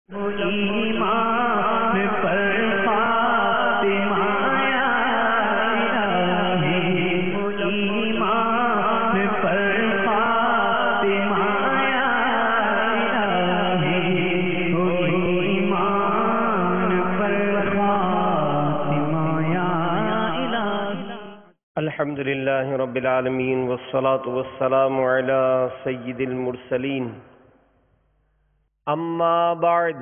ایمان پر فاطمہ یا الہی، ایمان پر فاطمہ یا الہی، ایمان پر فاطمہ یا الہی۔ الحمدللہ رب العالمین والصلاة والسلام علی سید المرسلین، اما بعد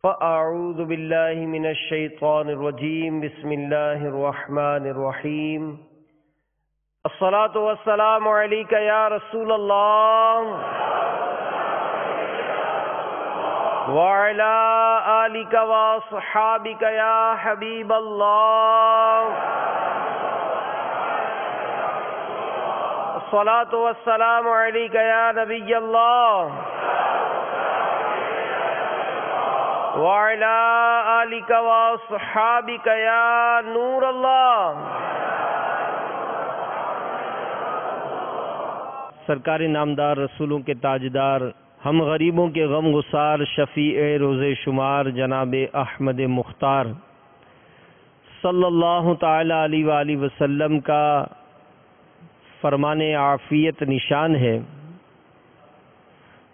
فاعوذ باللہ من الشیطان الرجیم، بسم اللہ الرحمن الرحیم۔ الصلاة والسلام علیک یا رسول اللہ وعلی آلک واصحابک یا حبیب اللہ۔ الصلاة والسلام علیک یا نبی اللہ وعلی آلک واصحابک یا نور اللہ۔ سرکار نامدار، رسولوں کے تاجدار، ہم غریبوں کے غم گسار، شفیع روز شمار، جناب احمد مختار صلی اللہ تعالی علیہ وآلہ وسلم کا فرمان عافیت نشان ہے،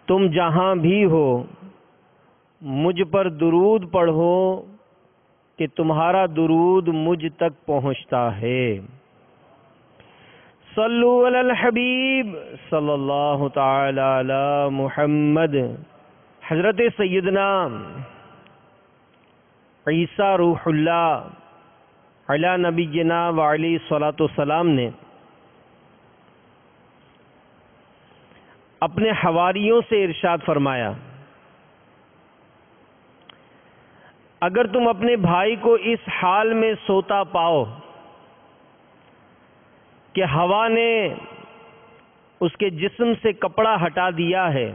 تم جہاں بھی ہو مجھ پر درود پڑھو کہ تمہارا درود مجھ تک پہنچتا ہے۔ صلو علی الحبیب صلی اللہ تعالی علی محمد۔ حضرت سیدنا عیسیٰ روح اللہ علی نبینا وعلیہ الصلاۃ والسلام نے اپنے حواریوں سے ارشاد فرمایا، اگر تم اپنے بھائی کو اس حال میں سوتا پاؤ کہ ہوا نے اس کے جسم سے کپڑا ہٹا دیا ہے،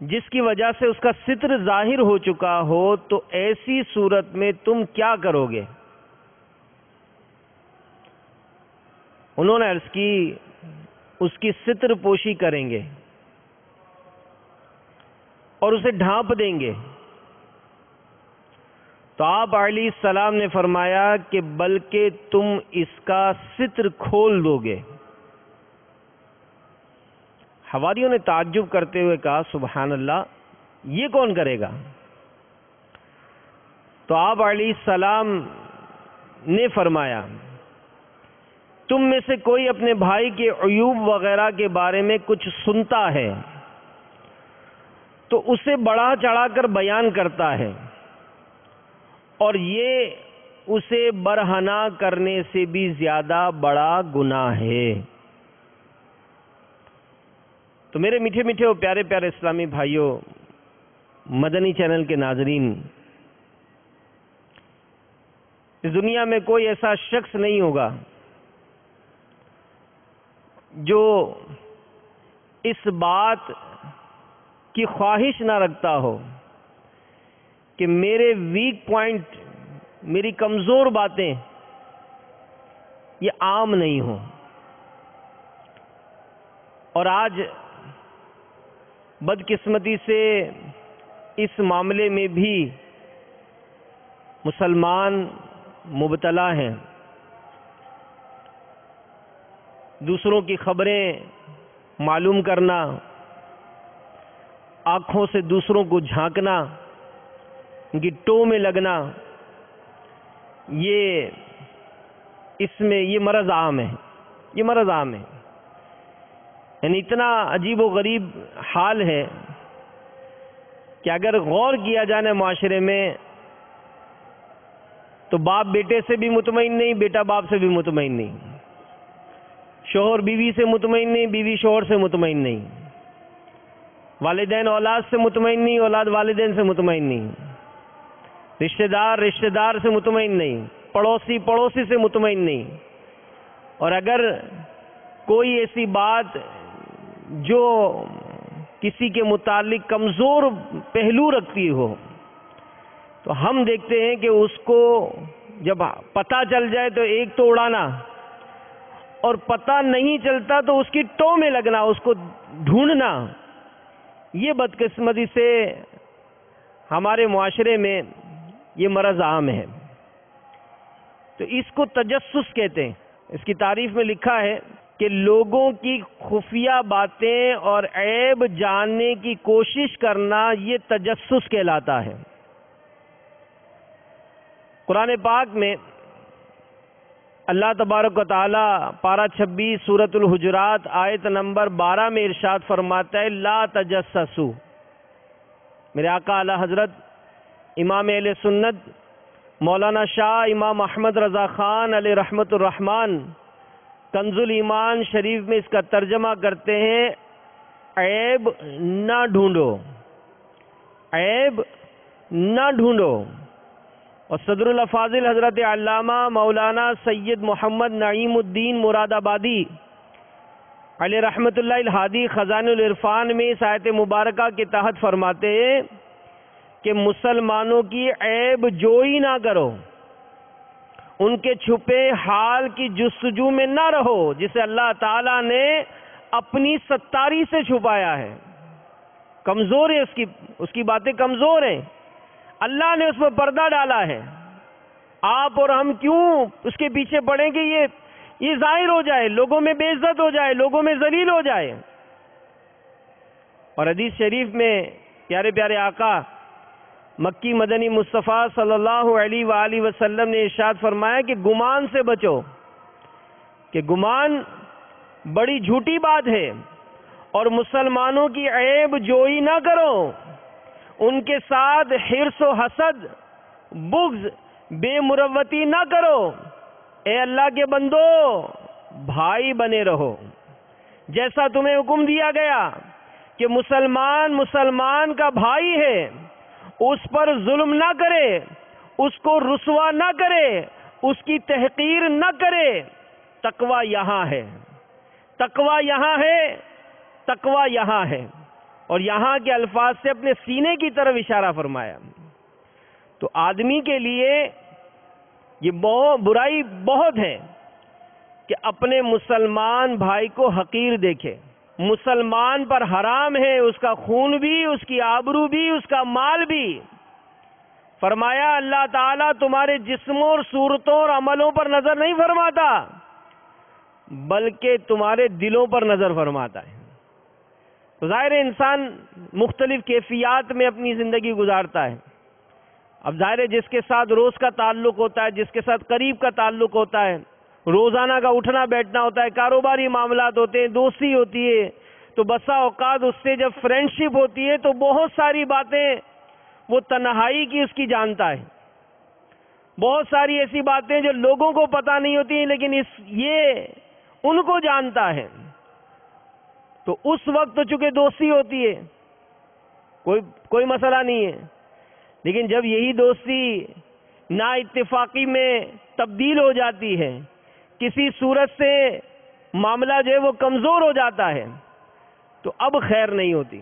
جس کی وجہ سے اس کا ستر ظاہر ہو چکا ہو، تو ایسی صورت میں تم کیا کرو گے؟ انہوں نے عرض کی، اس کی ستر پوشی کریں گے اور اسے ڈھانپ دیں گے۔ تو آپ علیہ السلام نے فرمایا کہ بلکہ تم اس کا ستر کھول دو گے۔ حواریوں نے تعجب کرتے ہوئے کہا، سبحان اللہ، یہ کون کرے گا؟ تو آپ علیہ السلام نے فرمایا، تم میں سے کوئی اپنے بھائی کے عیوب وغیرہ کے بارے میں کچھ سنتا ہے تو اسے بڑھا چڑھا کر بیان کرتا ہے، اور یہ اسے برہنہ کرنے سے بھی زیادہ بڑا گناہ ہے۔ تو میرے میٹھے میٹھے اور پیارے پیارے اسلامی بھائیوں، مدنی چینل کے ناظرین، اس دنیا میں کوئی ایسا شخص نہیں ہوگا جو اس بات کی خواہش نہ رکھتا ہو کہ میرے ویک پوائنٹ، میری کمزور باتیں یہ عام نہیں ہوں۔ اور آج بدقسمتی سے اس معاملے میں بھی مسلمان مبتلا ہیں۔ دوسروں کی خبریں معلوم کرنا، آنکھوں سے دوسروں کو جھانکنا، ان کی ٹو میں لگنا، اس میں یہ مرض عام ہے، یہ مرض عام ہے۔ یعنی اتنا عجیب و غریب حال ہے کہ اگر غور کیا جائے معاشرے میں تو باپ بیٹے سے بھی مطمئن نہیں، بیٹا باپ سے بھی مطمئن نہیں، شوہر بیوی سے مطمئن نہیں، بیوی شوہر سے مطمئن نہیں، والدین اولاد سے مطمئن نہیں، اولاد والدین سے مطمئن نہیں، رشتہ دار سے مطمئن نہیں، پڑوسی سے مطمئن نہیں۔ اور اگر کوئی ایسی بات جو کسی کے متعلق کمزور پہلو رکھتی ہو تو ہم دیکھتے ہیں کہ اس کو جب پتہ چل جائے تو ایک تو اڑانا، اور پتہ نہیں چلتا تو اس کی ٹو میں لگنا، اس کو ڈھونڈنا، یہ بدقسمتی سے ہمارے معاشرے میں یہ مرض عام ہے. تو اس کو تجسس کہتے ہیں. اس کی تعریف میں لکھا ہے کہ لوگوں کی خفیہ باتیں اور عیب جاننے کی کوشش کرنا یہ تجسس کہلاتا ہے. قرآن پاک میں اللہ تبارک و تعالی پارہ 26 سورۃ الحجرات آیت نمبر 12 میں ارشاد فرماتا ہے لا تجسسوا. میرے آقا اعلی حضرت امام اہل سنت مولانا شاہ امام احمد رضا خان علیہ رحمت الرحمن کنز الایمان شریف میں اس کا ترجمہ کرتے ہیں عیب نہ ڈھونڈو، عیب نہ ڈھونڈو. اور صدر الافاضل حضرت علامہ مولانا سید محمد نعیم الدین مراد آبادی علیہ رحمت اللہ الہادی خزائن العرفان میں اس آیت مبارکہ کے تحت فرماتے ہیں کہ مسلمانوں کی عیب جوئی نہ کرو، ان کے چھپے حال کی جستجو میں نہ رہو جسے اللہ تعالیٰ نے اپنی ستاری سے چھپایا ہے. کمزور ہے اس کی باتیں کمزور ہیں، اللہ نے اس پر پردہ ڈالا ہے. آپ اور ہم کیوں اس کے پیچھے پڑیں کہ یہ ظاہر ہو جائے، لوگوں میں بے عزت ہو جائے، لوگوں میں ذلیل ہو جائے. اور حدیث شریف میں پیارے پیارے آقا مکی مدنی مصطفیٰ صلی اللہ علیہ وآلہ وسلم نے ارشاد فرمایا کہ گمان سے بچو، کہ گمان بڑی جھوٹی بات ہے، اور مسلمانوں کی عیب جوئی نہ کرو، ان کے ساتھ حرص و حسد بغض بے مروتی نہ کرو. اے اللہ کے بندو بھائی بنے رہو، جیسا تمہیں حکم دیا گیا کہ مسلمان کا بھائی ہے، اس پر ظلم نہ کرے، اس کو رسوا نہ کرے، اس کی تحقیر نہ کرے. تقویٰ یہاں ہے، تقویٰ یہاں ہے، تقویٰ یہاں ہے. اور یہاں کے الفاظ سے اپنے سینے کی طرف اشارہ فرمایا. تو آدمی کے لیے یہ برائی بہت ہے کہ اپنے مسلمان بھائی کو حقیر دیکھے. مسلمان پر حرام ہے اس کا خون بھی، اس کی آبرو بھی، اس کا مال بھی. فرمایا اللہ تعالیٰ تمہارے جسموں اور صورتوں اور عملوں پر نظر نہیں فرماتا، بلکہ تمہارے دلوں پر نظر فرماتا ہے. تو ظاہر ہے انسان مختلف کیفیات میں اپنی زندگی گزارتا ہے. اب ظاہر ہے جس کے ساتھ روز کا تعلق ہوتا ہے، جس کے ساتھ قریب کا تعلق ہوتا ہے، روزانہ کا اٹھنا بیٹھنا ہوتا ہے، کاروباری معاملات ہوتے ہیں، دوستی ہوتی ہے، تو بسا اوقات اس سے جب فرینڈشپ ہوتی ہے تو بہت ساری باتیں وہ تنہائی کی اس کی جانتا ہے. بہت ساری ایسی باتیں جو لوگوں کو پتہ نہیں ہوتی ہیں لیکن یہ ان کو جانتا ہے. تو اس وقت تو چونکہ دوستی ہوتی ہے کوئی مسئلہ نہیں ہے، لیکن جب یہی دوستی نا اتفاقی میں تبدیل ہو جاتی ہے، کسی صورت سے معاملہ جو ہے وہ کمزور ہو جاتا ہے، تو اب خیر نہیں ہوتی.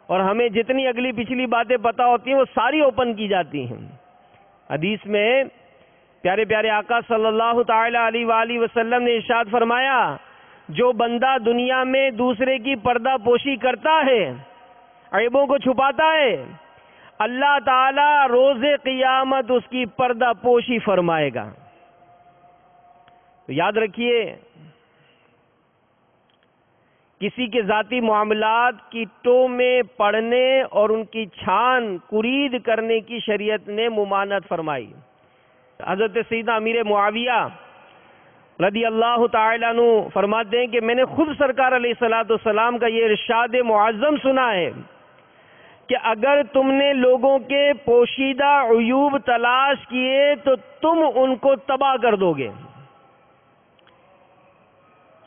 اور ہمیں جتنی اگلی پچھلی باتیں پتہ ہوتی ہیں وہ ساری اوپن کی جاتی ہیں. حدیث میں پیارے پیارے آقا صلی اللہ تعالی علیہ وآلہ وسلم نے ارشاد فرمایا جو بندہ دنیا میں دوسرے کی پردہ پوشی کرتا ہے، عیبوں کو چھپاتا ہے، اللہ تعالی روز قیامت اس کی پردہ پوشی فرمائے گا. تو یاد رکھیے کسی کے ذاتی معاملات کی ٹو میں پڑھنے اور ان کی چھان کرید کرنے کی شریعت نے ممانعت فرمائی. حضرت سیدنا امیر معاویہ رضی اللہ تعالیٰ عنہ فرماتے ہیں کہ میں نے خود سرکار علیہ الصلوۃ والسلام کا یہ ارشاد معظم سنا ہے کہ اگر تم نے لوگوں کے پوشیدہ عیوب تلاش کیے تو تم ان کو تباہ کر دو گے.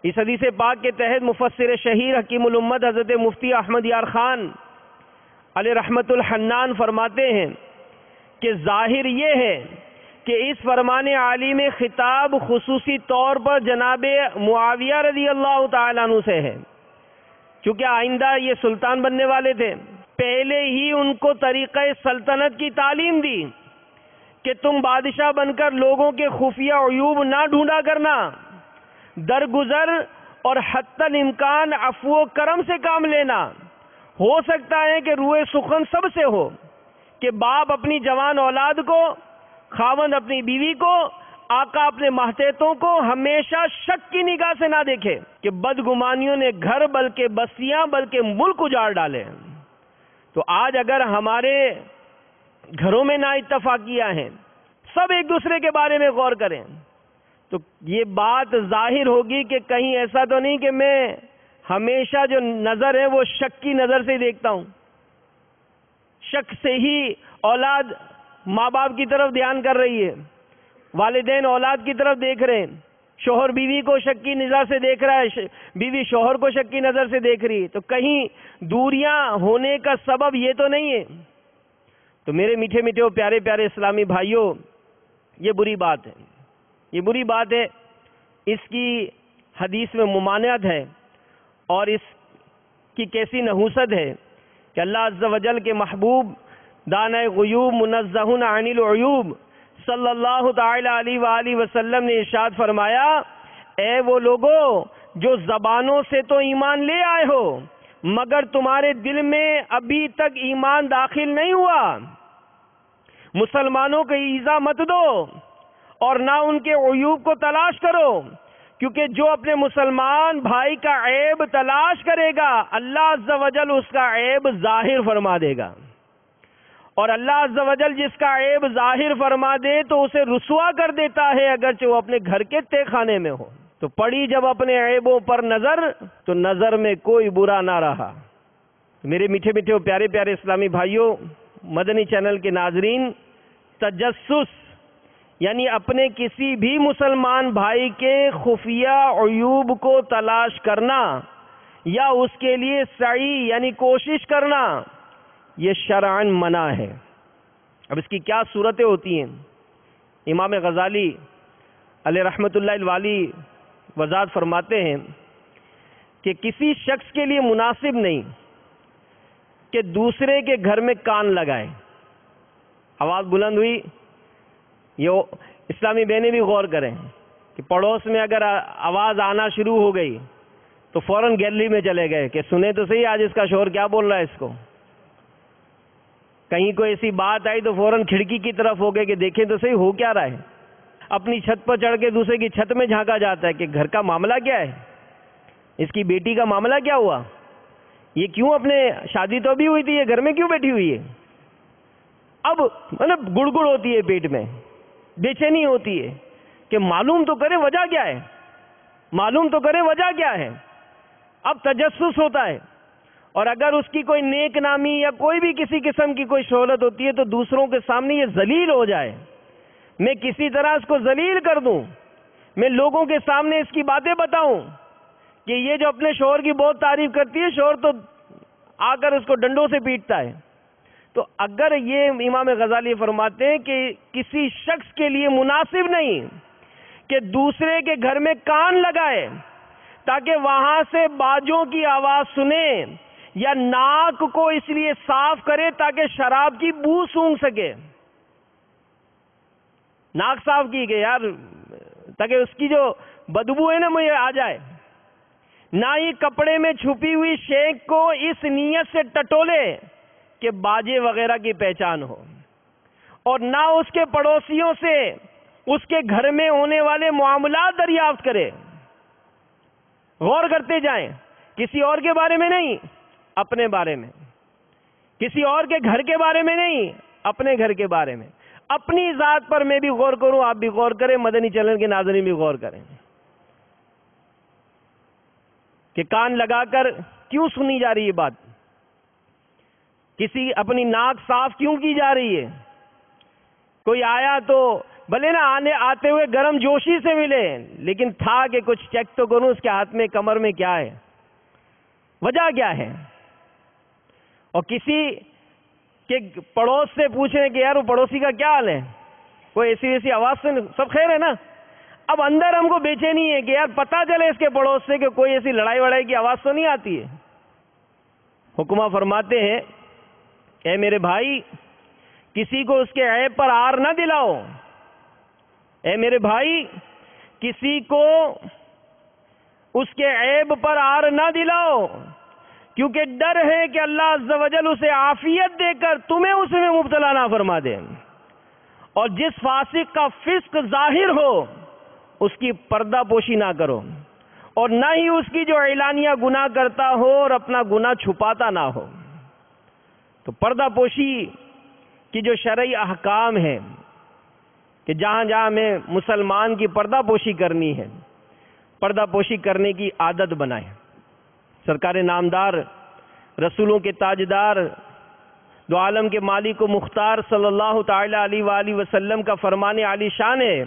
اس حدیث پاک کے تحت مفسر شہیر حکیم الامت حضرت مفتی احمد یار خان علیہ رحمت الحنان فرماتے ہیں کہ ظاہر یہ ہے کہ اس فرمان عالی میں خطاب خصوصی طور پر جناب معاویہ رضی اللہ تعالیٰ عنہ سے ہے، چونکہ آئندہ یہ سلطان بننے والے تھے. پہلے ہی ان کو طریقہ سلطنت کی تعلیم دی کہ تم بادشاہ بن کر لوگوں کے خفیہ عیوب نہ ڈھونڈا کرنا، درگزر اور حتی الامکان عفو و کرم سے کام لینا، ہو سکتا ہے کہ روئے سخن سب سے ہو کہ باپ اپنی جوان اولاد کو، خاوند اپنی بیوی کو، آقا اپنے ماتحتوں کو ہمیشہ شک کی نگاہ سے نہ دیکھے کہ بدگمانیوں نے گھر بلکہ بستیاں بلکہ ملک اجاڑ ڈالے۔ تو آج اگر ہمارے گھروں میں نا اتفاقیاں ہیں، سب ایک دوسرے کے بارے میں غور کریں، تو یہ بات ظاہر ہوگی کہ کہیں ایسا تو نہیں کہ میں ہمیشہ جو نظر ہے وہ شک کی نظر سے دیکھتا ہوں، شک سے ہی اولاد ماں باپ کی طرف دھیان کر رہی ہے، والدین اولاد کی طرف دیکھ رہے ہیں، شوہر بیوی کو شک کی نظر سے دیکھ رہا ہے، بیوی شوہر کو شک کی نظر سے دیکھ رہی ہے، تو کہیں دوریاں ہونے کا سبب یہ تو نہیں ہے۔ تو میرے میٹھے میٹھے اور پیارے پیارے اسلامی بھائیوں، یہ بری بات ہے، یہ بری بات ہے، اس کی حدیث میں ممانعت ہے، اور اس کی کیسی نحوست ہے کہ اللہ عز و جل کے محبوب دانہ غیوب منزہ عن العیوب صلی اللہ تعالی علیہ وآلہ وسلم نے ارشاد فرمایا، اے وہ لوگوں جو زبانوں سے تو ایمان لے آئے ہو مگر تمہارے دل میں ابھی تک ایمان داخل نہیں ہوا، مسلمانوں کو ایذا مت دو اور نہ ان کے عیوب کو تلاش کرو، کیونکہ جو اپنے مسلمان بھائی کا عیب تلاش کرے گا اللہ عز و جل اس کا عیب ظاہر فرما دے گا، اور اللہ عز و جل جس کا عیب ظاہر فرما دے تو اسے رسوا کر دیتا ہے اگرچہ وہ اپنے گھر کے تہ خانے میں ہو۔ تو پڑی جب اپنے عیبوں پر نظر تو نظر میں کوئی برا نہ رہا۔ میرے میٹھے میٹھے اور پیارے پیارے اسلامی بھائیوں، مدنی چینل کے ناظرین، تجسس یعنی اپنے کسی بھی مسلمان بھائی کے خفیہ عیوب کو تلاش کرنا یا اس کے لیے سعی یعنی کوشش کرنا، یہ شرعاً منع ہے۔ اب اس کی کیا صورتیں ہوتی ہیں؟ امام غزالی علیہ رحمۃ اللہ الوالی وضاحت فرماتے ہیں کہ کسی شخص کے لیے مناسب نہیں کہ دوسرے کے گھر میں کان لگائے۔ آواز بلند ہوئی، یہ اسلامی بہنیں بھی غور کریں کہ پڑوس میں اگر آواز آنا شروع ہو گئی تو فوراً گیلری میں چلے گئے کہ سنیں تو صحیح آج اس کا شوہر کیا بول رہا ہے اس کو۔ کہیں کوئی ایسی بات آئی تو فوراً کھڑکی کی طرف ہو گئے کہ دیکھیں تو صحیح ہو کیا رہا ہے۔ اپنی چھت پر چڑھ کے دوسرے کی چھت میں جھانکا جاتا ہے کہ گھر کا معاملہ کیا ہے، اس کی بیٹی کا معاملہ کیا ہوا، یہ کیوں اپنے شادی تو بھی ہوئی تھی، یہ گھر میں کیوں بیٹھی ہوئی ہے۔ اب مطلب گڑگڑ ہوتی ہے پیٹ میں، بے چینی ہوتی ہے کہ معلوم تو کرے وجہ کیا ہے، معلوم تو کرے وجہ کیا ہے۔ اب تجسس ہوتا ہے، اور اگر اس کی کوئی نیک نامی یا کوئی بھی کسی قسم کی کوئی شہرت ہوتی ہے تو دوسروں کے سامنے یہ ذلیل ہو جائے، میں کسی طرح اس کو ذلیل کر دوں، میں لوگوں کے سامنے اس کی باتیں بتاؤں کہ یہ جو اپنے شوہر کی بہت تعریف کرتی ہے، شوہر تو آ کر اس کو ڈنڈوں سے پیٹتا ہے۔ تو اگر یہ امام غزالی فرماتے ہیں کہ کسی شخص کے لیے مناسب نہیں کہ دوسرے کے گھر میں کان لگائے تاکہ وہاں سے باجوں کی آواز سنے، یا ناک کو اس لیے صاف کرے تاکہ شراب کی بو سونگھ سکے۔ ناک صاف کی کہ یار تاکہ اس کی جو بدبو ہے نا مجھے آ جائے، نہ ہی کپڑے میں چھپی ہوئی شینک کو اس نیت سے ٹٹولے کہ باجے وغیرہ کی پہچان ہو، اور نہ اس کے پڑوسیوں سے اس کے گھر میں ہونے والے معاملات دریافت کرے۔ غور کرتے جائیں، کسی اور کے بارے میں نہیں، اپنے بارے میں، کسی اور کے گھر کے بارے میں نہیں، اپنے گھر کے بارے میں، اپنی ذات پر میں بھی غور کروں، آپ بھی غور کریں، مدنی چینل کے ناظرین بھی غور کریں کہ کان لگا کر کیوں سنی جا رہی ہے بات، کسی اپنی ناک صاف کیوں کی جا رہی ہے۔ کوئی آیا تو بھلے نا آتے ہوئے گرم جوشی سے ملے، لیکن تھا کہ کچھ چیک تو کروں اس کے ہاتھ میں کمر میں کیا ہے، وجہ کیا ہے۔ اور کسی کے پڑوس سے پوچھیں کہ یار وہ پڑوسی کا کیا حال ہے، کوئی ایسی ایسی آواز سے سب خیر ہے نا۔ اب اندر ہم کو بے چینی ہے کہ یار پتہ چلے اس کے پڑوس سے کہ کوئی ایسی لڑائی وڑائی کی آواز تو نہیں آتی ہے۔ حکمہ فرماتے ہیں، اے میرے بھائی کسی کو اس کے عیب پر آر نہ دلاؤ، اے میرے بھائی کسی کو اس کے عیب پر آر نہ دلاؤ، کیونکہ ڈر ہے کہ اللہ عز و جل اسے عافیت دے کر تمہیں اس میں مبتلا نہ فرما دے، اور جس فاسق کا فسق ظاہر ہو اس کی پردہ پوشی نہ کرو، اور نہ ہی اس کی جو اعلانیہ گناہ کرتا ہو اور اپنا گناہ چھپاتا نہ ہو۔ تو پردہ پوشی کی جو شرعی احکام ہے کہ جہاں جہاں ہمیں مسلمان کی پردہ پوشی کرنی ہے، پردہ پوشی کرنے کی عادت بنائیں۔ سرکار نامدار، رسولوں کے تاجدار، دو عالم کے مالک و مختار صلی اللہ تعالی علیہ وآلہ وسلم کا فرمان عالی شان ہے،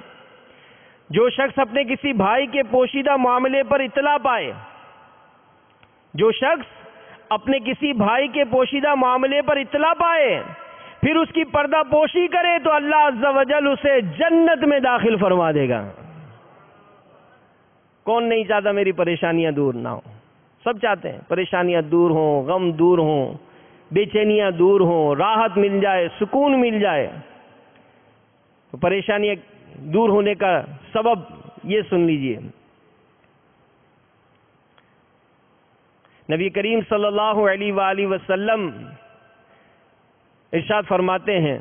جو شخص اپنے کسی بھائی کے پوشیدہ معاملے پر اطلاع پائے، جو شخص اپنے کسی بھائی کے پوشیدہ معاملے پر اطلاع پائے پھر اس کی پردہ پوشی کرے تو اللہ عز و جل اسے جنت میں داخل فرما دے گا۔ کون نہیں چاہتا میری پریشانیاں دور نہ ہو؟ سب چاہتے ہیں پریشانیاں دور ہوں، غم دور ہوں، بے چینیاں دور ہوں، راحت مل جائے، سکون مل جائے۔ تو پریشانیاں دور ہونے کا سبب یہ سن لیجئے، نبی کریم صلی اللہ علیہ وآلہ وسلم ارشاد فرماتے ہیں،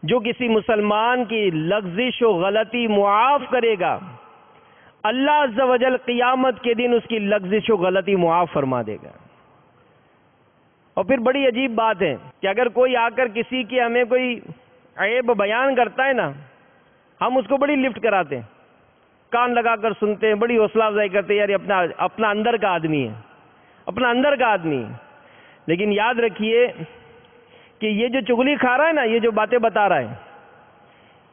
جو کسی مسلمان کی لغزش و غلطی معاف کرے گا اللہ عز و جل قیامت کے دن اس کی لغزش و غلطی معاف فرما دے گا۔ اور پھر بڑی عجیب بات ہے کہ اگر کوئی آ کر کسی کی ہمیں کوئی عیب بیان کرتا ہے نا، ہم اس کو بڑی لفٹ کراتے ہیں، کان لگا کر سنتے ہیں، بڑی حوصلہ افزائی کرتے ہیں، یار اپنا اندر کا آدمی ہے، اپنا اندر کا آدمی ہے۔ لیکن یاد رکھیے کہ یہ جو چغلی کھا رہا ہے نا، یہ جو باتیں بتا رہا ہے،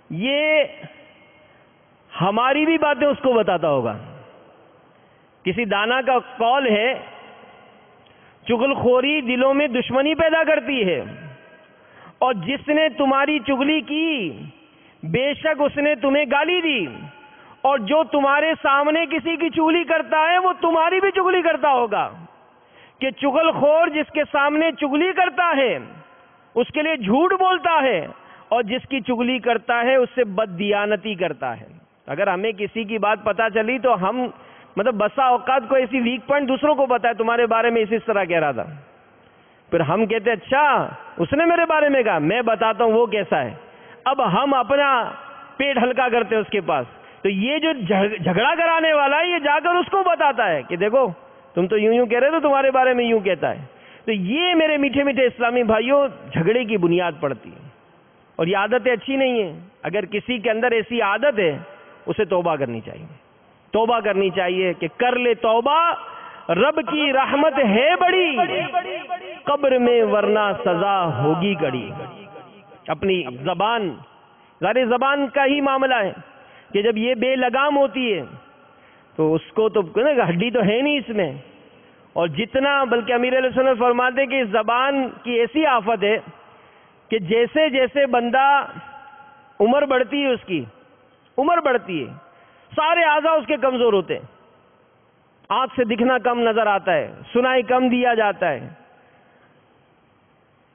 یہ ہماری بھی باتیں اس کو بتاتا ہوگا۔ کسی دانا کا قول ہے، چغل خوری دلوں میں دشمنی پیدا کرتی ہے، اور جس نے تمہاری چغلی کی بے شک اس نے تمہیں گالی دی، اور جو تمہارے سامنے کسی کی چغلی کرتا ہے وہ تمہاری بھی چغلی کرتا ہوگا۔ کہ چغل خور جس کے سامنے چغلی کرتا ہے اس کے لیے جھوٹ بولتا ہے، اور جس کی چغلی کرتا ہے اس سے بددیانتی کرتا ہے۔ اگر ہمیں کسی کی بات پتا چلی تو ہم بسا اوقات کو ایسی ویک پوائنٹ دوسروں کو بتائے، تمہارے بارے میں اس طرح کہہ رہا تھا، پھر ہم کہتے اچھا اس نے میرے بارے میں کہا، میں بتاتا ہوں وہ کیسا ہے۔ اب ہم اپنا پیٹ ہلکا کرتے ہیں اس کے پاس، تو یہ جو جھگڑا کرانے والا ہے یہ جا کر اس کو بتاتا ہے کہ دیکھو تم تو یوں کہہ رہے تو تمہارے بارے میں یوں کہتا ہے۔ تو یہ میرے میٹھے میٹھے اسلامی بھائیوں جھگڑے کی بنیاد پڑتی ہے، اور یہ عادتیں اچھی نہیں ہیں۔ اگر کسی کے اندر ایسی عادت ہے اسے توبہ کرنی چاہیے، توبہ کرنی چاہیے کہ کر لے توبہ، رب کی رحمت ہے بڑی، قبر میں ورنہ سزا ہوگی کڑی۔ اپنی زبان، ظاہر زبان کا ہی معاملہ ہے کہ جب یہ بے لگام ہوتی ہے تو اس کو تو ہڈی تو ہے نہیں اس میں، اور جتنا بلکہ امیر علیہ السلام فرماتے ہیں کہ اس زبان کی ایسی آفت ہے کہ جیسے جیسے بندہ عمر بڑھتی ہے، اس کی عمر بڑھتی ہے، سارے اعضاء اس کے کمزور ہوتے ہیں، آنکھ سے دکھنا کم نظر آتا ہے، سنائی کم دیا جاتا ہے،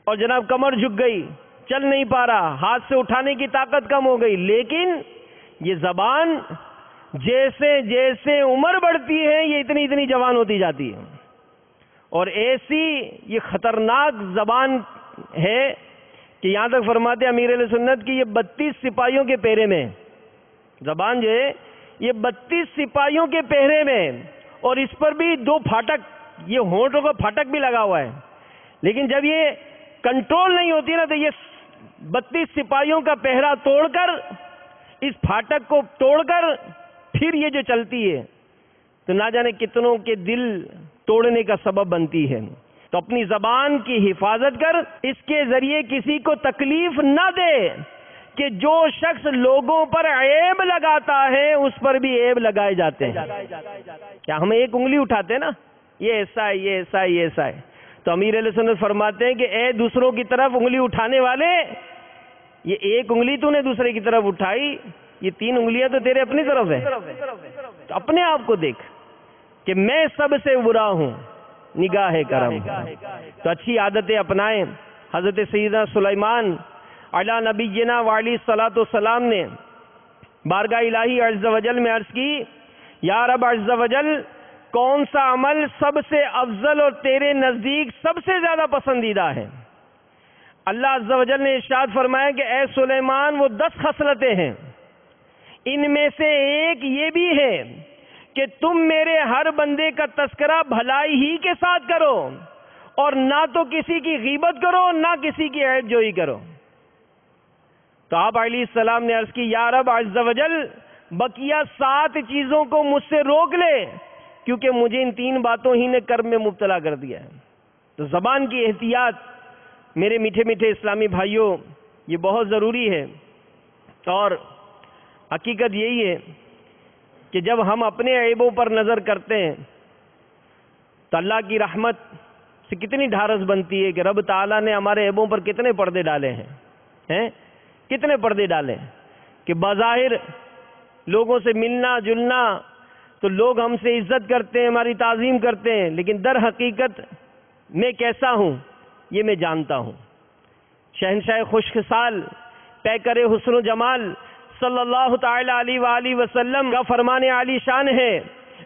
اور جناب کمر جھک گئی، چل نہیں پا رہا، ہاتھ سے اٹھانے کی طاقت کم ہو گئی۔ لیکن یہ زبان جیسے جیسے عمر بڑھتی ہے یہ اتنی اتنی جوان ہوتی جاتی ہے، اور ایسی یہ خطرناک زبان ہے کہ یہاں تک فرماتے امیر علیہ سنت کی یہ 32 سپاہیوں کے پہرے میں، زبان جو ہے یہ 32 سپاہیوں کے پہرے میں، اور اس پر بھی 2 پھاٹک، یہ ہونٹوں کا پھاٹک بھی لگا ہوا ہے، لیکن جب یہ کنٹرول نہیں ہوتی نا تو یہ 32 سپاہیوں کا پہرا توڑ کر، اس پھاٹک کو توڑ کر پھر یہ جو چلتی ہے تو نہ جانے کتنوں کے دل توڑنے کا سبب بنتی ہے۔ تو اپنی زبان کی حفاظت کر، اس کے ذریعے کسی کو تکلیف نہ دے، کہ جو شخص لوگوں پر عیب لگاتا ہے اس پر بھی عیب لگائے جاتے ہیں۔ کیا ہم ایک انگلی اٹھاتے ہیں نا، یہ ایسا ہے، یہ ایسا ہے، یہ ایسا ہے، تو امیر علیہ سنت فرماتے ہیں کہ اے دوسروں کی طرف انگلی اٹھانے والے، یہ ایک انگلی تو نے دوسرے کی طرف اٹھائی، یہ 3 انگلیاں تو تیرے اپنی طرف ہے، تو اپنے آپ کو دیکھ کہ میں سب سے برا ہوں، نگاہ کرم۔ تو اچھی عادتیں اپنائیں۔ حضرت سیدنا سلیمان علی نبینا وعلی الصلاۃ والسلام نے بارگاہ الہی عز و جل میں عرض کی، یا رب عز و جل کون سا عمل سب سے افضل اور تیرے نزدیک سب سے زیادہ پسندیدہ ہے؟ اللہ عز و جل نے ارشاد فرمایا کہ اے سلیمان وہ 10 خصلتیں ہیں، ان میں سے ایک یہ بھی ہے کہ تم میرے ہر بندے کا تذکرہ بھلائی ہی کے ساتھ کرو، اور نہ تو کسی کی غیبت کرو نہ کسی کی عیب جوئی کرو۔ تو آپ علیہ السلام نے عرض کی یا رب عز و جل بقیہ 7 چیزوں کو مجھ سے روک لے، کیونکہ مجھے ان 3 باتوں ہی نے کرم میں مبتلا کر دیا ہے۔ تو زبان کی احتیاط میرے میٹھے میٹھے اسلامی بھائیوں یہ بہت ضروری ہے، اور حقیقت یہی ہے کہ جب ہم اپنے عیبوں پر نظر کرتے ہیں تو اللہ کی رحمت سے کتنی ڈھارس بنتی ہے کہ رب تعالیٰ نے ہمارے عیبوں پر کتنے پردے ڈالے ہیں، کتنے پردے ڈالے ہیں کہ بظاہر لوگوں سے ملنا جلنا تو لوگ ہم سے عزت کرتے ہیں، ہماری تعظیم کرتے ہیں، لیکن در حقیقت میں کیسا ہوں یہ میں جانتا ہوں۔ شہنشاہ خوش خصال پیکر حسن و جمال صلی اللہ تعالی علیہ وآلہ وسلم کا فرمان عالی شان ہے،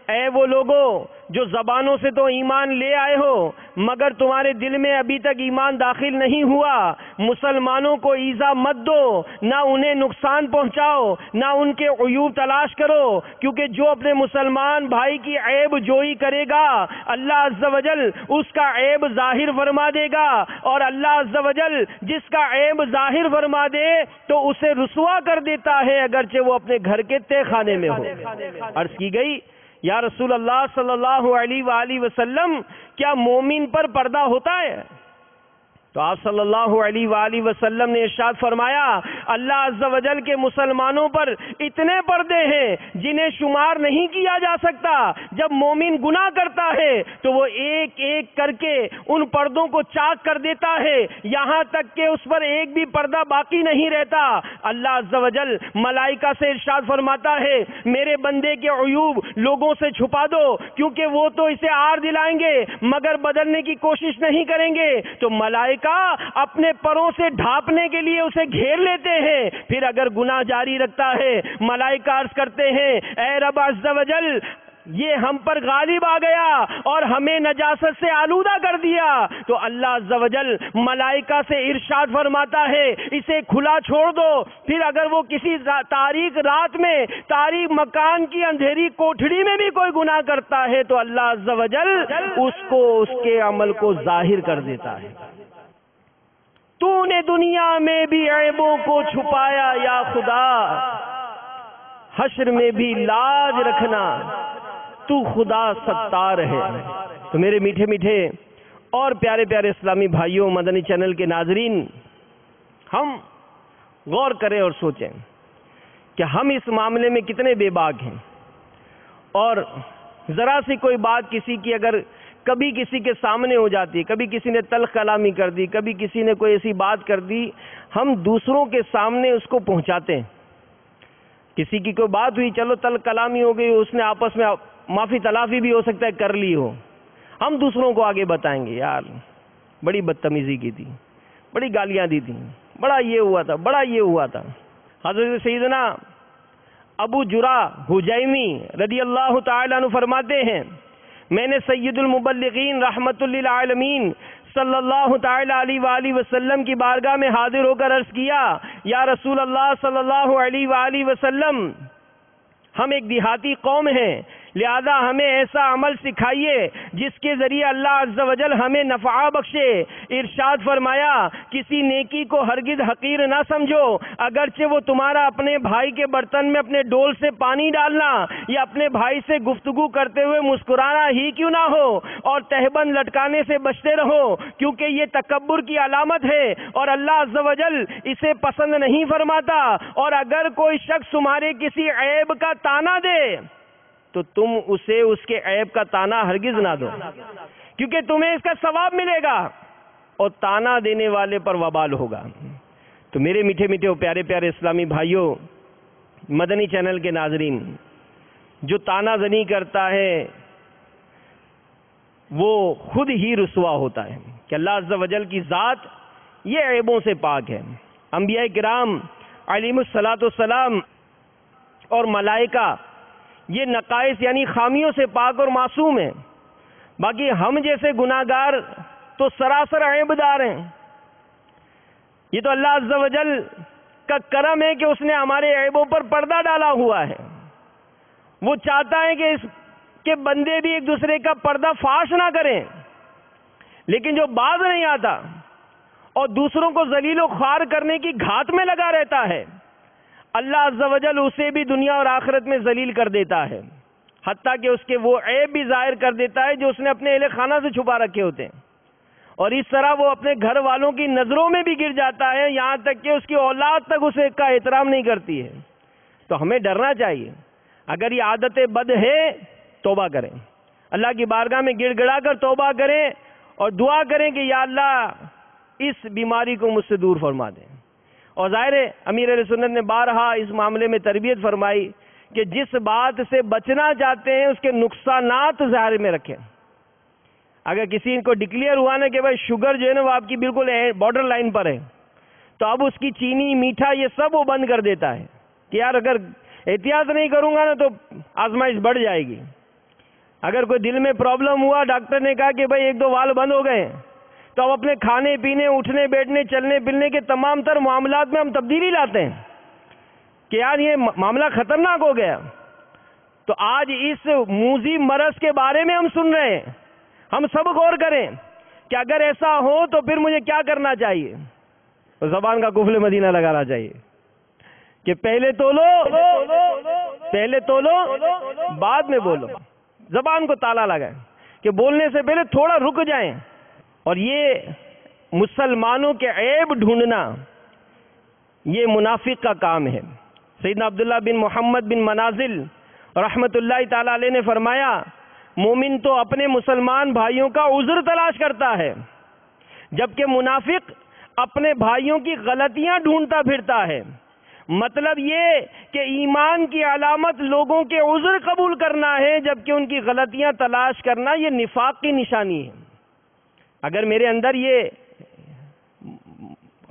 اے وہ لوگوں جو زبانوں سے تو ایمان لے آئے ہو مگر تمہارے دل میں ابھی تک ایمان داخل نہیں ہوا، مسلمانوں کو ایذا مت دو، نہ انہیں نقصان پہنچاؤ، نہ ان کے عیوب تلاش کرو، کیونکہ جو اپنے مسلمان بھائی کی عیب جوئی کرے گا اللہ عز و جل اس کا عیب ظاہر فرما دے گا، اور اللہ عز و جل جس کا عیب ظاہر فرما دے تو اسے رسوا کر دیتا ہے اگرچہ وہ اپنے گھر کے تہہ خانے میں ہو۔ عرض کی گئی یا رسول اللہ صلی اللہ علیہ وآلہ وسلم کیا مومن پر پردہ ہوتا ہے؟ تو آپ صلی اللہ علیہ وآلہ وسلم نے ارشاد فرمایا اللہ عز و جل کے مسلمانوں پر اتنے پردے ہیں جنہیں شمار نہیں کیا جا سکتا۔ جب مومن گناہ کرتا ہے تو وہ ایک ایک کر کے ان پردوں کو چاک کر دیتا ہے، یہاں تک کہ اس پر ایک بھی پردہ باقی نہیں رہتا۔ اللہ عز و جل ملائکہ سے ارشاد فرماتا ہے میرے بندے کے عیوب لوگوں سے چھپا دو، کیونکہ وہ تو اسے آر دلائیں گے مگر بدلنے کی کوشش نہیں کریں گے۔ تو ملائکہ اپنے پروں سے ڈھانپنے کے لیے اسے گھیر لیتے ہیں، پھر اگر گناہ جاری رکھتا ہے ملائکہ عرض کرتے ہیں اے رب عز و جل یہ ہم پر غالب آ گیا اور ہمیں نجاست سے آلودہ کر دیا۔ تو اللہ عز و جل ملائکہ سے ارشاد فرماتا ہے اسے کھلا چھوڑ دو، پھر اگر وہ کسی تاریک رات میں تاریک مکان کی اندھیری کوٹھڑی میں بھی کوئی گناہ کرتا ہے تو اللہ عز و جل اس کو اس کے عمل کو ظاہر کر دیتا ہے۔ تو نے دنیا میں بھی عیبوں کو چھپایا یا خدا، حشر میں بھی لاج رکھنا تو خدا ستار ہے۔ تو میرے میٹھے میٹھے اور پیارے پیارے اسلامی بھائیوں، مدنی چینل کے ناظرین، ہم غور کریں اور سوچیں کہ ہم اس معاملے میں کتنے بے باک ہیں، اور ذرا سی کوئی بات کسی کی اگر کبھی کسی کے سامنے ہو جاتی ہے، کبھی کسی نے تلخ کلامی کر دی، کبھی کسی نے کوئی ایسی بات کر دی، ہم دوسروں کے سامنے اس کو پہنچاتے ہیں۔ کسی کی کوئی بات ہوئی، چلو تلخ کلامی ہو گئی، اس نے آپس میں معافی تلافی بھی ہو سکتا ہے کر لی ہو، ہم دوسروں کو آگے بتائیں گے یار بڑی بدتمیزی کی تھی، بڑی گالیاں دی تھیں، بڑا یہ ہوا تھا، بڑا یہ ہوا تھا۔ حضرت سیدنا ابو جرا حجیمی رضی اللہ تعالی عنہ فرماتے ہیں میں نے سید المبلغین رحمت للعالمین صلی اللہ تعالی علیہ وآلہ وسلم کی بارگاہ میں حاضر ہو کر عرض کیا یا رسول اللہ صلی اللہ علیہ وآلہ وسلم ہم ایک دیہاتی قوم ہیں، لہذا ہمیں ایسا عمل سکھائیے جس کے ذریعے اللہ عز و جل ہمیں نفع بخشے۔ ارشاد فرمایا کسی نیکی کو ہرگز حقیر نہ سمجھو، اگرچہ وہ تمہارا اپنے بھائی کے برتن میں اپنے ڈول سے پانی ڈالنا یا اپنے بھائی سے گفتگو کرتے ہوئے مسکرانا ہی کیوں نہ ہو، اور تہبند لٹکانے سے بچتے رہو کیونکہ یہ تکبر کی علامت ہے اور اللہ عز و جل اسے پسند نہیں فرماتا۔ اور اگر کوئی شخص تمہارے کسی عیب کا تانا دے تو تم اسے اس کے عیب کا تانا ہرگز نہ دو، کیونکہ تمہیں اس کا ثواب ملے گا اور تانا دینے والے پر وبال ہوگا۔ تو میرے میٹھے میٹھے پیارے پیارے اسلامی بھائیوں، مدنی چینل کے ناظرین، جو تانا زنی کرتا ہے وہ خود ہی رسوا ہوتا ہے کہ اللہ عز و جل کی ذات یہ عیبوں سے پاک ہے۔ انبیاء کرام علیہم الصلاۃ والسلام اور ملائکہ یہ نقائص یعنی خامیوں سے پاک اور معصوم ہے. باقی ہم جیسے گناہگار تو سراسر عیبدار ہیں. یہ تو اللہ عز و جل کا کرم ہے کہ اس نے ہمارے عیبوں پر پردہ ڈالا ہوا ہے. وہ چاہتا ہے کہ اس کے بندے بھی ایک دوسرے کا پردہ فاش نہ کریں، لیکن جو باز نہیں آتا اور دوسروں کو ذلیل و خوار کرنے کی گھات میں لگا رہتا ہے، اللہ عز و جل اسے بھی دنیا اور آخرت میں ذلیل کر دیتا ہے، حتیٰ کہ اس کے وہ عیب بھی ظاہر کر دیتا ہے جو اس نے اپنے اہل خانہ سے چھپا رکھے ہوتے ہیں. اور اس طرح وہ اپنے گھر والوں کی نظروں میں بھی گر جاتا ہے، یہاں تک کہ اس کی اولاد تک اسے کا احترام نہیں کرتی ہے. تو ہمیں ڈرنا چاہیے. اگر یہ عادت بد ہے توبہ کریں، اللہ کی بارگاہ میں گڑ گڑا کر توبہ کریں اور دعا کریں کہ یا اللہ اس بیماری کو مجھ سے دور فرما دیں. اور ظاہر ہے امیر اہل سنت نے بارہا اس معاملے میں تربیت فرمائی کہ جس بات سے بچنا چاہتے ہیں اس کے نقصانات ظاہر میں رکھیں. اگر کسی کو ڈکلیئر ہوا نا کہ بھائی شوگر جو ہے نا وہ آپ کی بالکل بارڈر لائن پر ہے، تو اب اس کی چینی میٹھا یہ سب وہ بند کر دیتا ہے کہ یار اگر احتیاط نہیں کروں گا نا تو آزمائش بڑھ جائے گی. اگر کوئی دل میں پرابلم ہوا، ڈاکٹر نے کہا کہ بھائی 1-2 وال بند ہو گئے، تو اب اپنے کھانے پینے، اٹھنے بیٹھنے، چلنے پھرنے کے تمام تر معاملات میں ہم تبدیلی لاتے ہیں کہ یار یہ معاملہ خطرناک ہو گیا. تو آج اس موذی مرض کے بارے میں ہم سن رہے ہیں. ہم سب غور کریں کہ اگر ایسا ہو تو پھر مجھے کیا کرنا چاہیے. تو زبان کا قفل مدینہ لگانا چاہیے کہ پہلے تو لو بعد میں بولو. زبان کو تالا لگائیں کہ بولنے سے پہلے تھوڑا رک جائیں. اور یہ مسلمانوں کے عیب ڈھونڈنا یہ منافق کا کام ہے. سیدنا عبداللہ بن محمد بن منازل رحمت اللہ تعالی علیہ نے فرمایا، مومن تو اپنے مسلمان بھائیوں کا عذر تلاش کرتا ہے، جبکہ منافق اپنے بھائیوں کی غلطیاں ڈھونڈتا پھرتا ہے. مطلب یہ کہ ایمان کی علامت لوگوں کے عذر قبول کرنا ہے، جبکہ ان کی غلطیاں تلاش کرنا یہ نفاق کی نشانی ہے. اگر میرے اندر یہ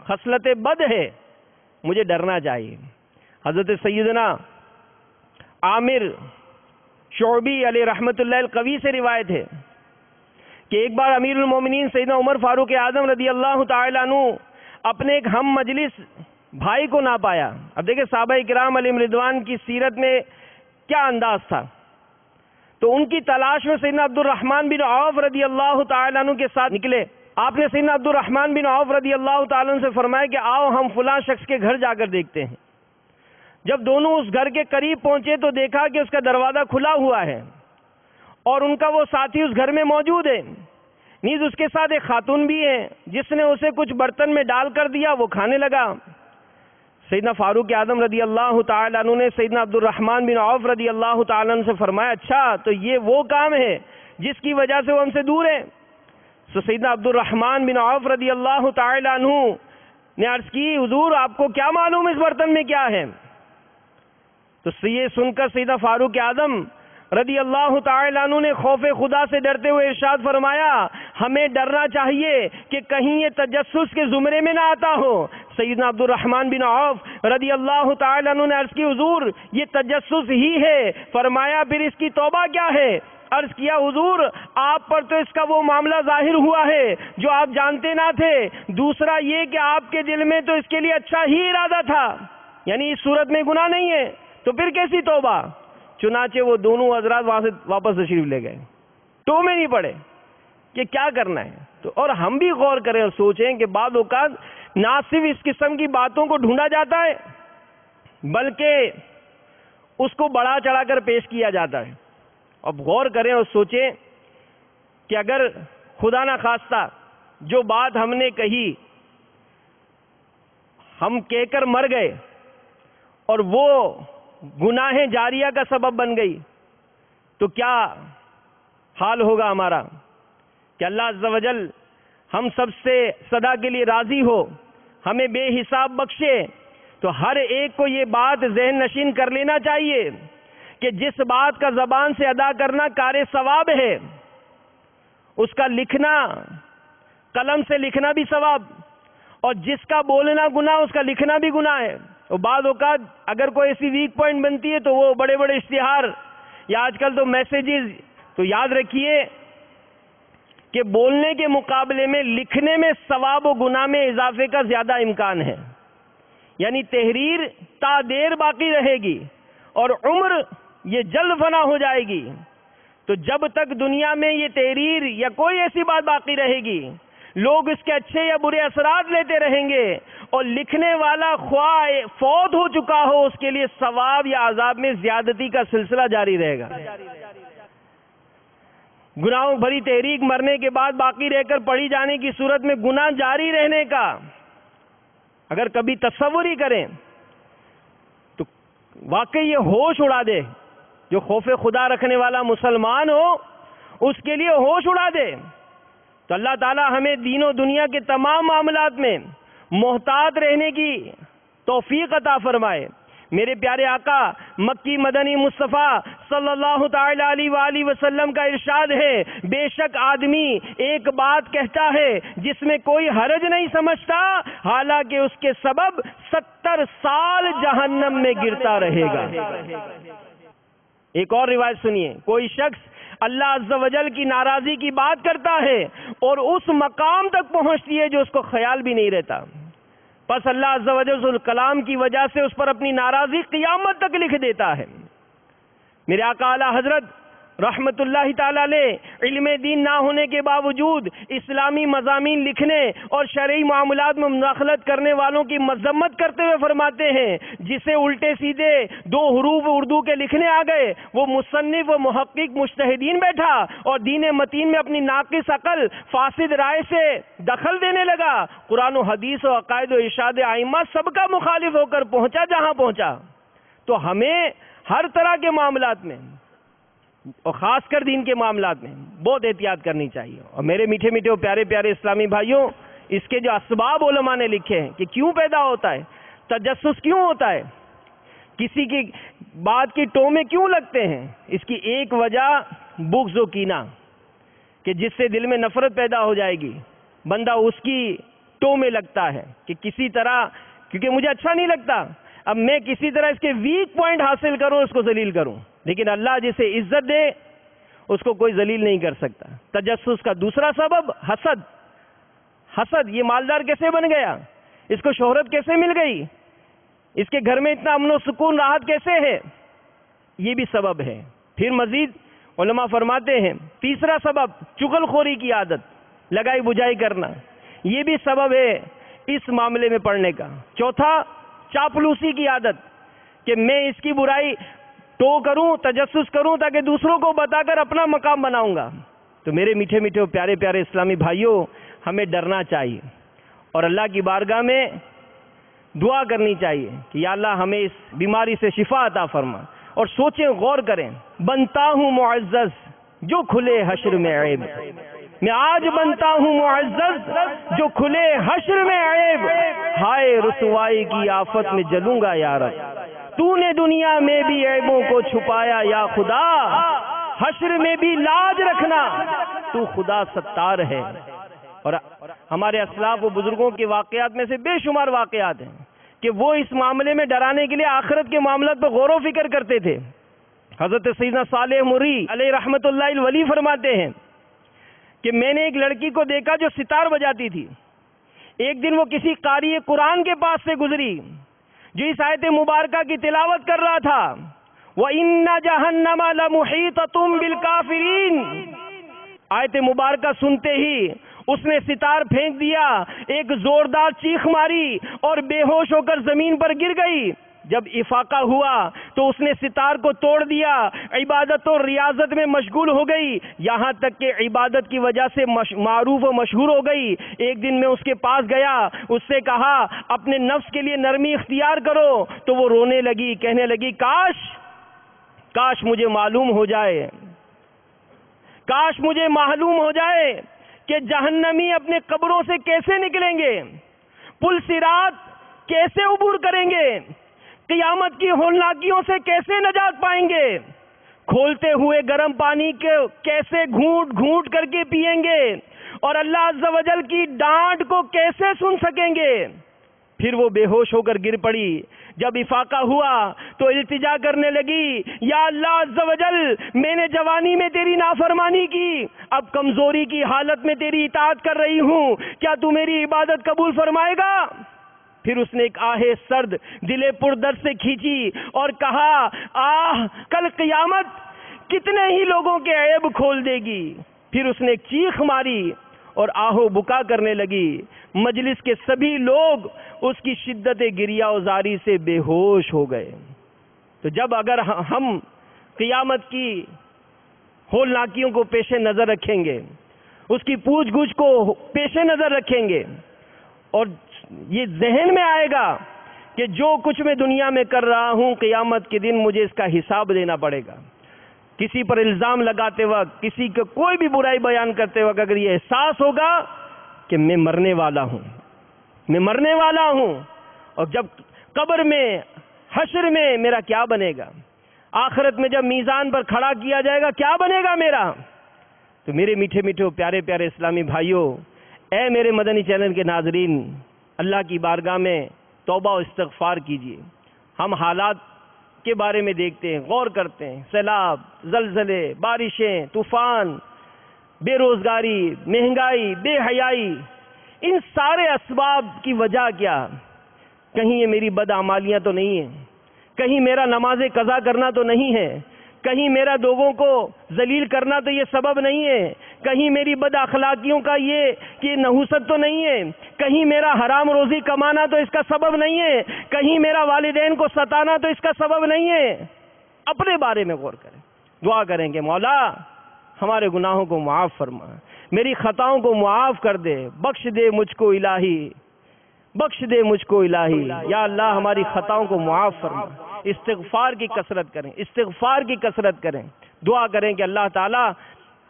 خصلت بد ہے مجھے ڈرنا چاہیے. حضرت سیدنا عامر شعبی علیہ رحمت اللہ القوی سے روایت ہے کہ ایک بار امیر المومنین سیدنا عمر فاروق اعظم رضی اللہ تعالیٰ عنہ اپنے ایک ہم مجلس بھائی کو نہ پایا. اب دیکھیں صحابہ کرام علیہم رضوان کی سیرت میں کیا انداز تھا. تو ان کی تلاش میں سیدنا عبد الرحمن بن عوف رضی اللہ تعالیٰ عنہ کے ساتھ نکلے. آپ نے سیدنا عبد الرحمن بن عوف رضی اللہ تعالیٰ عنہ سے فرمایا کہ آؤ ہم فلاں شخص کے گھر جا کر دیکھتے ہیں. جب دونوں اس گھر کے قریب پہنچے تو دیکھا کہ اس کا دروازہ کھلا ہوا ہے اور ان کا وہ ساتھی اس گھر میں موجود ہے. نیز اس کے ساتھ ایک خاتون بھی ہے جس نے اسے کچھ برتن میں ڈال کر دیا، وہ کھانے لگا. سیدنا فاروق اعظم رضی اللہ تعالیٰ عنہ نے سیدنا عبد الرحمن بن عوف رضی اللہ تعالیٰ عنہ سے فرمایا، اچھا تو یہ وہ کام ہے جس کی وجہ سے وہ ہم سے دور ہے. تو سیدنا عبد الرحمن بن عوف رضی اللہ تعالیٰ عنہ نے عرض کی، حضور آپ کو کیا معلوم اس برتن میں کیا ہے؟ تو یہ سن کر سیدنا فاروق اعظم رضی اللہ تعالیٰ عنہ نے خوف خدا سے ڈرتے ہوئے ارشاد فرمایا، ہمیں ڈرنا چاہیے کہ کہیں یہ تجسس کے زمرے میں نہ آتا ہو. سیدنا عبد الرحمن بن عوف رضی اللہ تعالیٰ عنہ نے عرض کی، حضور یہ تجسس ہی ہے. فرمایا پھر اس کی توبہ کیا ہے؟ عرض کیا، حضور آپ پر تو اس کا وہ معاملہ ظاہر ہوا ہے جو آپ جانتے نہ تھے. دوسرا یہ کہ آپ کے دل میں تو اس کے لیے اچھا ہی ارادہ تھا، یعنی اس صورت میں گناہ نہیں ہے، تو پھر کیسی توبہ؟ چنانچہ وہ دونوں حضرات وہاں سے واپس تشریف لے گئے. تو میں نہیں پڑے کہ کیا کرنا ہے. تو اور ہم بھی غور کریں اور سوچیں کہ بعض اوقات نہ صرف اس قسم کی باتوں کو ڈھونڈا جاتا ہے بلکہ اس کو بڑھا چڑھا کر پیش کیا جاتا ہے. اب غور کریں اور سوچیں کہ اگر خدا نہ خواستہ جو بات ہم نے کہی ہم کہہ کر مر گئے اور وہ گناہ جاریہ کا سبب بن گئی تو کیا حال ہوگا ہمارا؟ کہ اللہ عز و جل ہم سب سے سدا کے لیے راضی ہو، ہمیں بے حساب بخشے. تو ہر ایک کو یہ بات ذہن نشین کر لینا چاہیے کہ جس بات کا زبان سے ادا کرنا کار ثواب ہے، اس کا لکھنا، قلم سے لکھنا بھی ثواب، اور جس کا بولنا گناہ اس کا لکھنا بھی گناہ ہے. اور بعض اوقات اگر کوئی ایسی ویک پوائنٹ بنتی ہے تو وہ بڑے بڑے اشتہار یا آج کل تو میسیجز، تو یاد رکھیے کہ بولنے کے مقابلے میں لکھنے میں ثواب و گناہ میں اضافے کا زیادہ امکان ہے. یعنی تحریر تا دیر باقی رہے گی اور عمر یہ جلد فنا ہو جائے گی. تو جب تک دنیا میں یہ تحریر یا کوئی ایسی بات باقی رہے گی، لوگ اس کے اچھے یا برے اثرات لیتے رہیں گے، اور لکھنے والا خواہ فوت ہو چکا ہو اس کے لیے ثواب یا عذاب میں زیادتی کا سلسلہ جاری رہے گا. گناہوں بھری تحریک مرنے کے بعد باقی رہ کر پڑھی جانے کی صورت میں گناہ جاری رہنے کا اگر کبھی تصور ہی کریں تو واقعی یہ ہوش اڑا دے. جو خوف خدا رکھنے والا مسلمان ہو اس کے لیے ہوش اڑا دے. تو اللہ تعالی ہمیں دین و دنیا کے تمام معاملات میں محتاط رہنے کی توفیق عطا فرمائے. میرے پیارے آقا مکی مدنی مصطفیٰ صلی اللہ تعالی علیہ وآلہ وسلم کا ارشاد ہے، بے شک آدمی ایک بات کہتا ہے جس میں کوئی حرج نہیں سمجھتا، حالانکہ اس کے سبب 70 سال جہنم میں گرتا رہے گا. ایک اور روایت سنیے، کوئی شخص اللہ عز و جل کی ناراضی کی بات کرتا ہے اور اس مقام تک پہنچتی ہے جو اس کو خیال بھی نہیں رہتا، پس اللہ عز و جل اس کلام کی وجہ سے اس پر اپنی ناراضی قیامت تک لکھ دیتا ہے. میرے آقا اعلی حضرت رحمت اللہ تعالی علیہ علم دین نہ ہونے کے باوجود اسلامی مضامین لکھنے اور شرعی معاملات میں مداخلت کرنے والوں کی مذمت کرتے ہوئے فرماتے ہیں، جسے الٹے سیدھے 2 حروف اردو کے لکھنے آ گئے وہ مصنف و محقق مجتہدین بیٹھا اور دین متین میں اپنی ناقص عقل فاسد رائے سے دخل دینے لگا. قرآن و حدیث و عقائد و ارشاد ائمہ سب کا مخالف ہو کر پہنچا جہاں پہنچا. تو ہمیں ہر طرح کے معاملات میں اور خاص کر دین کے معاملات میں بہت احتیاط کرنی چاہیے. اور میرے میٹھے میٹھے اور پیارے پیارے اسلامی بھائیوں، اس کے جو اسباب علماء نے لکھے ہیں کہ کیوں پیدا ہوتا ہے، تجسس کیوں ہوتا ہے، کسی کی بات کی ٹو میں کیوں لگتے ہیں، اس کی ایک وجہ بغض و کینہ، کہ جس سے دل میں نفرت پیدا ہو جائے گی، بندہ اس کی ٹو میں لگتا ہے کہ کسی طرح، کیونکہ مجھے اچھا نہیں لگتا، اب میں کسی طرح اس کے ویک پوائنٹ حاصل کروں، اس کو ذلیل کروں. لیکن اللہ جسے عزت دے اس کو کوئی ذلیل نہیں کر سکتا. تجسس کا دوسرا سبب حسد. حسد، یہ مالدار کیسے بن گیا، اس کو شہرت کیسے مل گئی، اس کے گھر میں اتنا امن و سکون راحت کیسے ہے، یہ بھی سبب ہے. پھر مزید علماء فرماتے ہیں تیسرا سبب چغل خوری کی عادت، لگائی بجائی کرنا، یہ بھی سبب ہے اس معاملے میں پڑھنے کا. چوتھا چاپلوسی کی عادت، کہ میں اس کی برائی ٹو کروں، تجسس کروں تاکہ دوسروں کو بتا کر اپنا مقام بناؤں گا. تو میرے میٹھے میٹھے اور پیارے پیارے اسلامی بھائیوں، ہمیں ڈرنا چاہیے اور اللہ کی بارگاہ میں دعا کرنی چاہیے کہ یا اللہ ہمیں اس بیماری سے شفا عطا فرما. اور سوچیں، غور کریں، بنتا ہوں معزز جو کھلے حشر میں عیب، میں آج بنتا ہوں معزز جو کھلے حشر میں عیب، ہائے رسوائی کی آفت میں جلوں گا یا رب، تو نے دنیا میں بھی عیبوں کو چھپایا یا خدا، حشر میں بھی لاج رکھنا، تو خدا ستار ہے. اور ہمارے اسلاف و بزرگوں کے واقعات میں سے بے شمار واقعات ہیں کہ وہ اس معاملے میں ڈرانے کے لیے آخرت کے معاملات پر غور و فکر کرتے تھے. حضرت سیدنا صالح مری علیہ رحمت اللہ الولی فرماتے ہیں کہ میں نے ایک لڑکی کو دیکھا جو ستار بجاتی تھی. ایک دن وہ کسی قاری قرآن کے پاس سے گزری جو اس آیت مبارکہ کی تلاوت کر رہا تھا، وَإِنَّ جَهَنَّمَ لَمُحِيطَةٌ بِالْكَافِرِينَ. آیت مبارکہ سنتے ہی اس نے ستار پھینک دیا، ایک زوردار چیخ ماری اور بے ہوش ہو کر زمین پر گر گئی. جب افاقہ ہوا تو اس نے ستار کو توڑ دیا، عبادت و ریاضت میں مشغول ہو گئی، یہاں تک کہ عبادت کی وجہ سے معروف و مشہور ہو گئی. ایک دن میں اس کے پاس گیا، اس سے کہا اپنے نفس کے لیے نرمی اختیار کرو، تو وہ رونے لگی، کہنے لگی کاش مجھے معلوم ہو جائے، کاش مجھے معلوم ہو جائے کہ جہنمی اپنے قبروں سے کیسے نکلیں گے، پل صراط کیسے عبور کریں گے، قیامت کی ہولناکیوں سے کیسے نجات پائیں گے، کھولتے ہوئے گرم پانی کو کیسے گھونٹ گھونٹ کر کے پیئیں گے، اور اللہ عز و جل کی ڈانٹ کو کیسے سن سکیں گے. پھر وہ بے ہوش ہو کر گر پڑی. جب افاقہ ہوا تو التجا کرنے لگی، یا اللہ عز و جل، میں نے جوانی میں تیری نافرمانی کی، اب کمزوری کی حالت میں تیری اطاعت کر رہی ہوں، کیا تو میری عبادت قبول فرمائے گا؟ پھر اس نے ایک آہ سرد دل پر درد سے کھینچی اور کہا، آہ کل قیامت کتنے ہی لوگوں کے عیب کھول دے گی۔ پھر اس نے ایک چیخ ماری اور آہو بکا کرنے لگی، مجلس کے سبھی لوگ اس کی شدت گریہ وزاری سے بے ہوش ہو گئے۔ تو جب اگر ہم قیامت کی ہولناکیوں کو پیش نظر رکھیں گے، اس کی پوچھ گچھ کو پیش نظر رکھیں گے، اور یہ ذہن میں آئے گا کہ جو کچھ میں دنیا میں کر رہا ہوں قیامت کے دن مجھے اس کا حساب دینا پڑے گا، کسی پر الزام لگاتے وقت، کسی کو کوئی بھی برائی بیان کرتے وقت اگر یہ احساس ہوگا کہ میں مرنے والا ہوں، میں مرنے والا ہوں، اور جب قبر میں حشر میں میرا کیا بنے گا، آخرت میں جب میزان پر کھڑا کیا جائے گا کیا بنے گا میرا۔ تو میرے میٹھے میٹھے پیارے پیارے اسلامی بھائیوں، اے میرے مدنی چینل کے ناظرین، اللہ کی بارگاہ میں توبہ و استغفار کیجیے۔ ہم حالات کے بارے میں دیکھتے ہیں، غور کرتے ہیں، سیلاب، زلزلے، بارشیں، طوفان، بے روزگاری، مہنگائی، بے حیائی، ان سارے اسباب کی وجہ کیا؟ کہیں یہ میری بدعمالیاں تو نہیں ہیں، کہیں میرا نماز قضا کرنا تو نہیں ہے، کہیں میرا لوگوں کو ذلیل کرنا تو یہ سبب نہیں ہے، کہیں میری بد اخلاقیوں کا یہ کہ نحوست تو نہیں ہے، کہیں میرا حرام روزی کمانا تو اس کا سبب نہیں ہے، کہیں میرا والدین کو ستانا تو اس کا سبب نہیں ہے۔ اپنے بارے میں غور کریں، دعا کریں کہ مولا ہمارے گناہوں کو معاف فرما، میری خطاؤں کو معاف کر دے، بخش دے مجھ کو الہی، بخش دے مجھ کو الہی، یا اللہ ہماری خطاؤں کو معاف فرما۔ استغفار کی کثرت کریں، استغفار کی کثرت کریں، دعا کریں کہ اللہ تعالی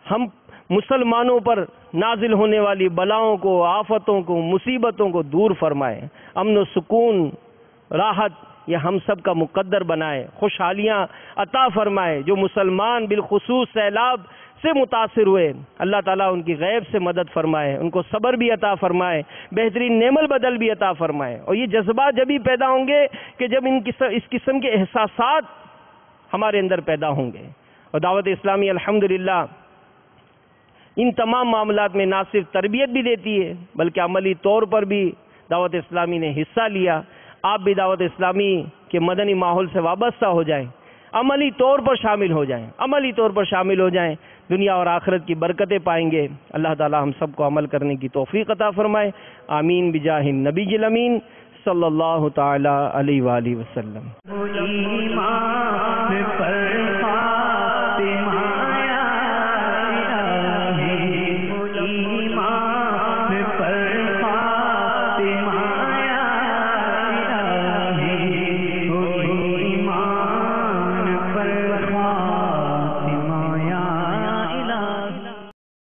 ہم مسلمانوں پر نازل ہونے والی بلاؤں کو، آفتوں کو، مصیبتوں کو دور فرمائے، امن و سکون، راحت یہ ہم سب کا مقدر بنائے، خوشحالیاں عطا فرمائے۔ جو مسلمان بالخصوص سیلاب سے متاثر ہوئے، اللہ تعالیٰ ان کی غیب سے مدد فرمائے، ان کو صبر بھی عطا فرمائے، بہترین نعم البدل بھی عطا فرمائے۔ اور یہ جذبات جب ہی پیدا ہوں گے کہ جب اس قسم کے احساسات ہمارے اندر پیدا ہوں گے۔ اور دعوت اسلامی الحمدللہ ان تمام معاملات میں نہ صرف تربیت بھی دیتی ہے بلکہ عملی طور پر بھی دعوت اسلامی نے حصہ لیا۔ آپ بھی دعوت اسلامی کے مدنی ماحول سے وابستہ ہو جائیں، عملی طور پر شامل ہو جائیں، عملی طور پر شامل ہو جائیں، دنیا اور آخرت کی برکتیں پائیں گے۔ اللہ تعالی ہم سب کو عمل کرنے کی توفیق عطا فرمائے، آمین بجاہ النبی الامین صلی اللہ تعالی علیہ وآلہ وسلم۔